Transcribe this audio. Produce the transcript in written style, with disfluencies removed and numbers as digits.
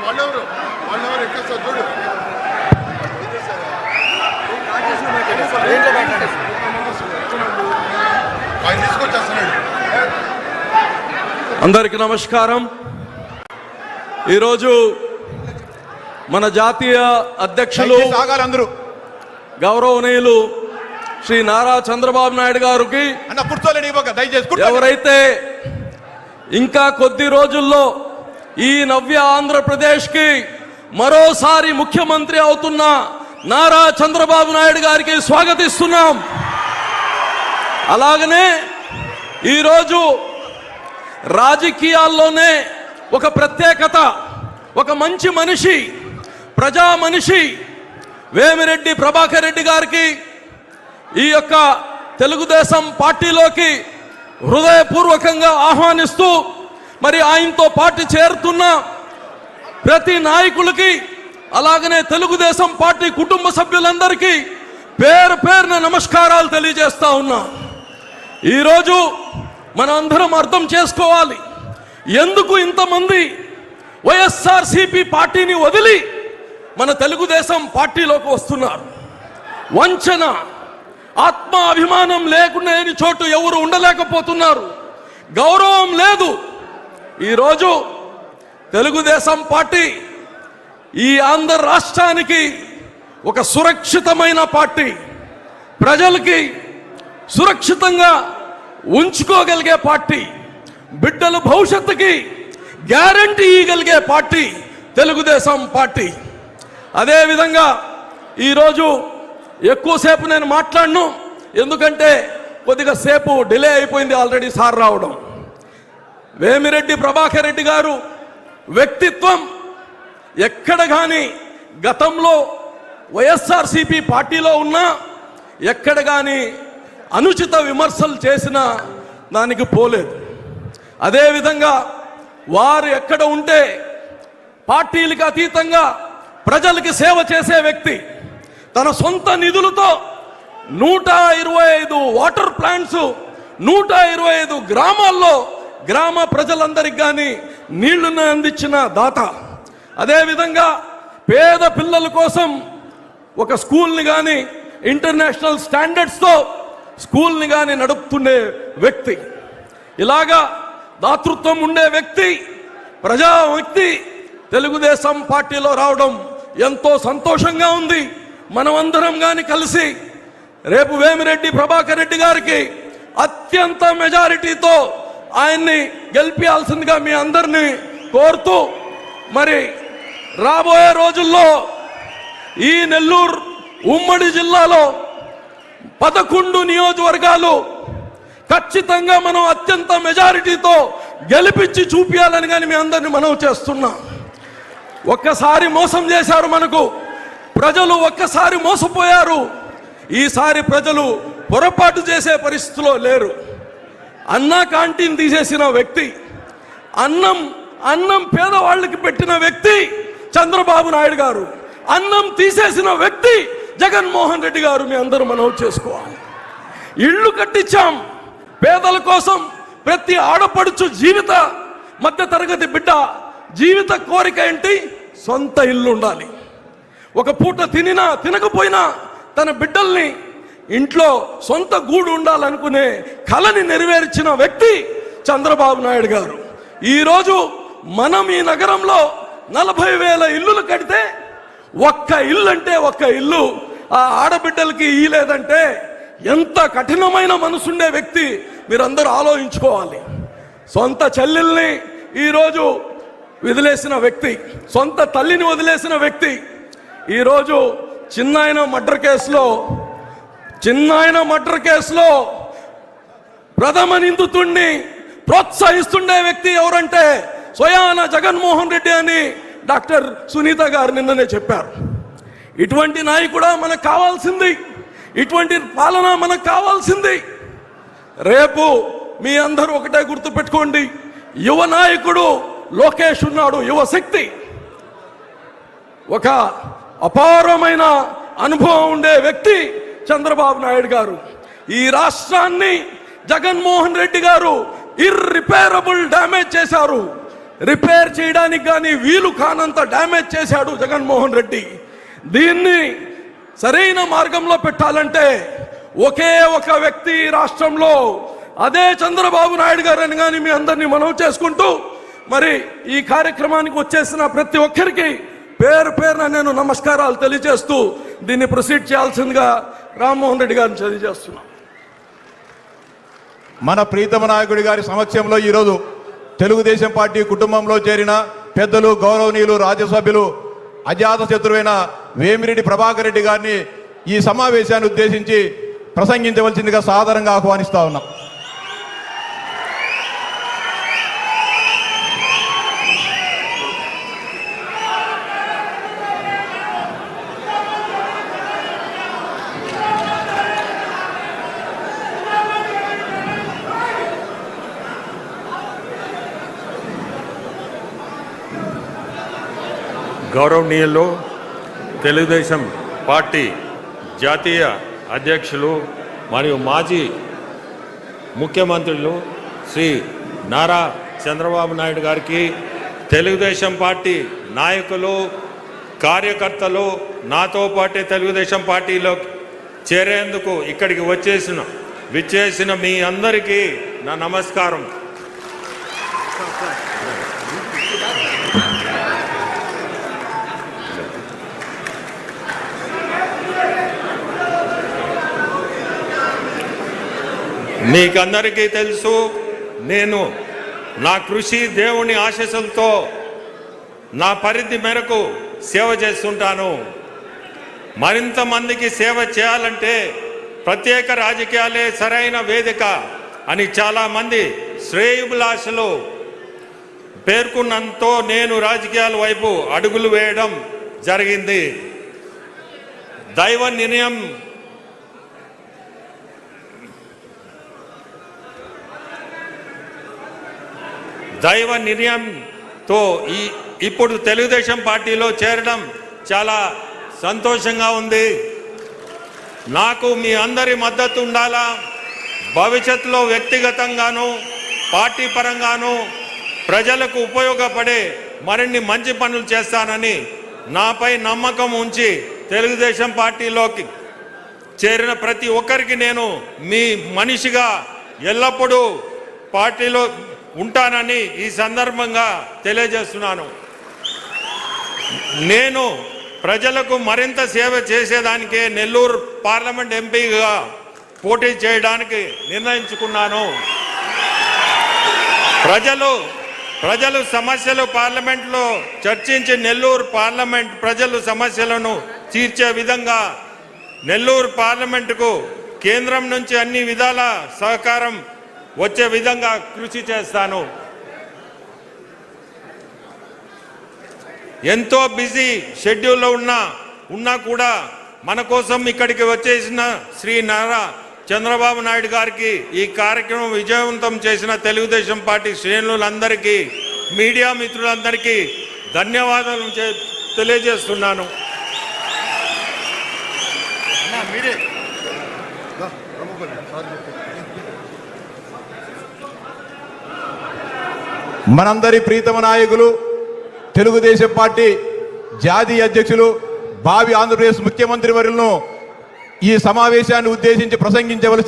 వాళ్ళెవరు ఎక్కేస్తారు చూడు. ఆయన తీసుకొచ్చేస్తున్నాడు. అందరికీ నమస్కారం. ఈరోజు మన జాతీయ అధ్యక్షులు అందరూ గౌరవనీయులు శ్రీ నారా చంద్రబాబు నాయుడు గారికి ఎవరైతే ఇంకా కొద్ది రోజుల్లో ఈ నవ్య ఆంధ్రప్రదేశ్కి మరోసారి ముఖ్యమంత్రి అవుతున్న నారా చంద్రబాబు నాయుడు గారికి స్వాగతిస్తున్నాం. అలాగనే ఈరోజు రాజకీయాల్లోనే ఒక ప్రత్యేకత, ఒక మంచి మనిషి, ప్రజా మనిషి వేమిరెడ్డి ప్రభాకర్ రెడ్డి గారికి ఈ యొక్క తెలుగుదేశం పార్టీలోకి హృదయపూర్వకంగా ఆహ్వానిస్తూ మరి ఆయనతో పార్టీ చేరుతున్న ప్రతి నాయకులకి అలాగనే తెలుగుదేశం పార్టీ కుటుంబ సభ్యులందరికీ పేరు పేరున నమస్కారాలు తెలియజేస్తా ఉన్నా. ఈరోజు మనం అందరం అర్థం చేసుకోవాలి, ఎందుకు ఇంతమంది వైఎస్ఆర్సీపీ పార్టీని వదిలి మన తెలుగుదేశం పార్టీలోకి వస్తున్నారు. వంచన, ఆత్మాభిమానం లేకుండా చోటు ఎవరు ఉండలేకపోతున్నారు. గౌరవం లేదు. ఈరోజు తెలుగుదేశం పార్టీ ఈ ఆంధ్ర రాష్ట్రానికి ఒక సురక్షితమైన పార్టీ, ప్రజలకి సురక్షితంగా ఉంచుకోగలిగే పార్టీ, బిడ్డల భవిష్యత్తుకి గ్యారంటీ ఇవ్వగలిగే పార్టీ తెలుగుదేశం పార్టీ. అదేవిధంగా ఈరోజు ఎక్కువసేపు నేను మాట్లాడను, ఎందుకంటే కొద్దిగా సేపు డిలే అయిపోయింది ఆల్రెడీ సార్ రావడం. వేమిరెడ్డి ప్రభాకర్ రెడ్డి గారు వ్యక్తిత్వం ఎక్కడ కానీ గతంలో వైఎస్ఆర్సీపీ పార్టీలో ఉన్నా ఎక్కడ కానీ అనుచిత విమర్శలు చేసిన దానికి పోలేదు. అదేవిధంగా వారు ఎక్కడ ఉంటే పార్టీలకు అతీతంగా ప్రజలకి సేవ చేసే వ్యక్తి. తన సొంత నిధులతో 125 వాటర్ ప్లాంట్స్ 125 గ్రామాల్లో గ్రామ ప్రజలందరికీ కానీ నీళ్లను అందించిన దాత. అదేవిధంగా పేద పిల్లల కోసం ఒక స్కూల్ని కానీ ఇంటర్నేషనల్ స్టాండర్డ్స్తో స్కూల్ని కానీ నడుపుతుండే వ్యక్తి. ఇలాగా దాతృత్వం ఉండే వ్యక్తి, ప్రజా వ్యక్తి తెలుగుదేశం పార్టీలో రావడం ఎంతో సంతోషంగా ఉంది. మనమందరం కానీ కలిసి రేపు వేమిరెడ్డి ప్రభాకర్ రెడ్డి గారికి అత్యంత మెజారిటీతో ఆయన్ని గెలిపించాల్సిందిగా మీ అందరినీ కోరుతూ, మరి రాబోయే రోజుల్లో ఈ నెల్లూరు ఉమ్మడి జిల్లాలో 11 నియోజకవర్గాలు ఖచ్చితంగా మనం అత్యంత మెజారిటీతో గెలిపించి చూపించాలని కానీ మీ అందరినీ మనవి చేస్తున్నాం. ఒక్కసారి మోసం చేశారు మనకు ప్రజలు, ఒక్కసారి మోసపోయారు. ఈసారి ప్రజలు పొరపాటు చేసే పరిస్థితిలో లేరు. అన్నా క్యాంటీన్ తీసేసిన వ్యక్తి, అన్నం పేదవాళ్ళకి పెట్టిన వ్యక్తి చంద్రబాబు నాయుడు గారు, అన్నం తీసేసిన వ్యక్తి జగన్మోహన్ రెడ్డి గారు. మీ అందరూ మనవి చేసుకోవాలి. ఇళ్ళు కట్టించాం పేదల కోసం. ప్రతి ఆడపడుచు జీవిత మధ్య తరగతి బిడ్డ జీవిత కోరిక ఏంటి? సొంత ఇల్లు ఉండాలి. ఒక పూట తినినా తినకపోయినా తన బిడ్డల్ని ఇంట్లో సొంత గూడు ఉండాలనుకునే కలని నెరవేర్చిన వ్యక్తి చంద్రబాబు నాయుడు గారు. ఈరోజు మనం ఈ నగరంలో 40,000 ఇల్లులు కడితే ఒక్క ఇల్లు అంటే ఒక్క ఇల్లు ఆ ఆడబిడ్డలకి ఇయ్యలేదంటే ఎంత కఠినమైన మనసుండే వ్యక్తి మీరందరూ ఆలోచించుకోవాలి. సొంత చెల్లెల్ని ఈరోజు వదిలేసిన వ్యక్తి, సొంత తల్లిని వదిలేసిన వ్యక్తి. ఈరోజు చిన్నాయన మర్డర్ కేసులో ప్రథమ నిందితుడిని ప్రోత్సహిస్తుండే వ్యక్తి ఎవరంటే స్వయాన జగన్మోహన్ రెడ్డి అని డాక్టర్ సునీత గారు నిన్ననే చెప్పారు. ఇటువంటి నాయకుడా మనకు కావాల్సింది, ఇటువంటి పాలన మనకు కావాల్సింది. రేపు మీ అందరూ ఒకటే గుర్తుపెట్టుకోండి, యువ నాయకుడు లోకేష్ ఉన్నాడు, యువ శక్తి, ఒక అపారమైన అనుభవం ఉండే వ్యక్తి చంద్రబాబు నాయుడు గారు. ఈ రాష్ట్రాన్ని జగన్మోహన్ రెడ్డి గారు ఇర్రిపేరబుల్ డ్యామేజ్ చేశారు. రిపేర్ చేయడానికి కానీ వీలు కానంత డ్యామేజ్ చేశాడు జగన్మోహన్ రెడ్డి. దీన్ని సరైన మార్గంలో పెట్టాలంటే ఒకే ఒక వ్యక్తి రాష్ట్రంలో, అదే చంద్రబాబు నాయుడు గారని కానీ మీ అందరినీ మనవి చేసుకుంటూ, మరి ఈ కార్యక్రమానికి వచ్చేసిన ప్రతి ఒక్కరికి పేరు పేరున నేను నమస్కారాలు తెలియజేస్తూ దీన్ని ప్రొసీడ్ చేయాల్సిందిగా రామ్మోహన్ రెడ్డి గారిని తెలియజేస్తున్నాం. మన ప్రీతమ నాయకుడి గారి సమక్షంలో ఈరోజు తెలుగుదేశం పార్టీ కుటుంబంలో చేరిన పెద్దలు, గౌరవనీయులు, రాజ్యసభ్యులు, అజాత శత్రువైన వేమిరెడ్డి ప్రభాకర్ రెడ్డి గారిని ఈ సమావేశాన్ని ఉద్దేశించి ప్రసంగించవలసిందిగా సాదరంగా ఆహ్వానిస్తా ఉన్నాం. గౌరవనీయులు, తెలుగుదేశం పార్టీ జాతీయ అధ్యక్షులు మరియు మాజీ ముఖ్యమంత్రులు శ్రీ నారా చంద్రబాబు నాయుడు గారికి, తెలుగుదేశం పార్టీ నాయకులు, కార్యకర్తలు, నాతో పాటే తెలుగుదేశం పార్టీలో చేరేందుకు ఇక్కడికి విచ్చేసిన మీ అందరికీ నా నమస్కారం. మీకందరికీ తెలుసు, నేను నా కృషి దేవుని ఆశీస్సులతో నా పరిధి మేరకు సేవ చేస్తుంటాను. మరింత మందికి సేవ చేయాలంటే ప్రత్యేక రాజకీయాలే సరైన వేదిక అని చాలామంది శ్రేయోభిలాషులు పేర్కొన్నంతో నేను రాజకీయాల వైపు అడుగులు వేయడం జరిగింది. దైవ నిర్ణయంతో ఇప్పుడు తెలుగుదేశం పార్టీలో చేరడం చాలా సంతోషంగా ఉంది. నాకు మీ అందరి మద్దతు ఉండాలా. భవిష్యత్తులో వ్యక్తిగతంగాను పార్టీ పరంగాను ప్రజలకు ఉపయోగపడే మరిన్ని మంచి పనులు చేస్తానని నాపై నమ్మకం ఉంచి తెలుగుదేశం పార్టీలోకి చేరిన ప్రతి ఒక్కరికి నేను మీ మనిషిగా ఎల్లప్పుడూ పార్టీలో ఉంటానని ఈ సందర్భంగా తెలియజేస్తున్నాను. నేను ప్రజలకు మరింత సేవ చేసేదానికే నెల్లూరు పార్లమెంట్ ఎంపీగా పోటీ చేయడానికి నిర్ణయించుకున్నాను. ప్రజలు సమస్యలు పార్లమెంట్లో చర్చించి నెల్లూరు పార్లమెంట్ ప్రజలు సమస్యలను తీర్చే విధంగా నెల్లూరు పార్లమెంటుకు కేంద్రం నుంచి అన్ని విధాల సహకారం వచ్చే విధంగా కృషి చేస్తాను. ఎంతో బిజీ షెడ్యూల్లో ఉన్నా కూడా మన కోసం ఇక్కడికి వచ్చేసిన శ్రీ నారా చంద్రబాబు నాయుడు గారికి, ఈ కార్యక్రమం విజయవంతం చేసిన తెలుగుదేశం పార్టీ శ్రేణులందరికీ, మీడియా మిత్రులందరికీ ధన్యవాదాలు తెలియజేస్తున్నాను. మనందరి ప్రీతమ నాయకులు, తెలుగుదేశం పార్టీ జాతీయ అధ్యక్షులు, భావి ఆంధ్రప్రదేశ్ ముఖ్యమంత్రి వర్యులను ఈ సమావేశాన్ని ఉద్దేశించి ప్రసంగించవలసి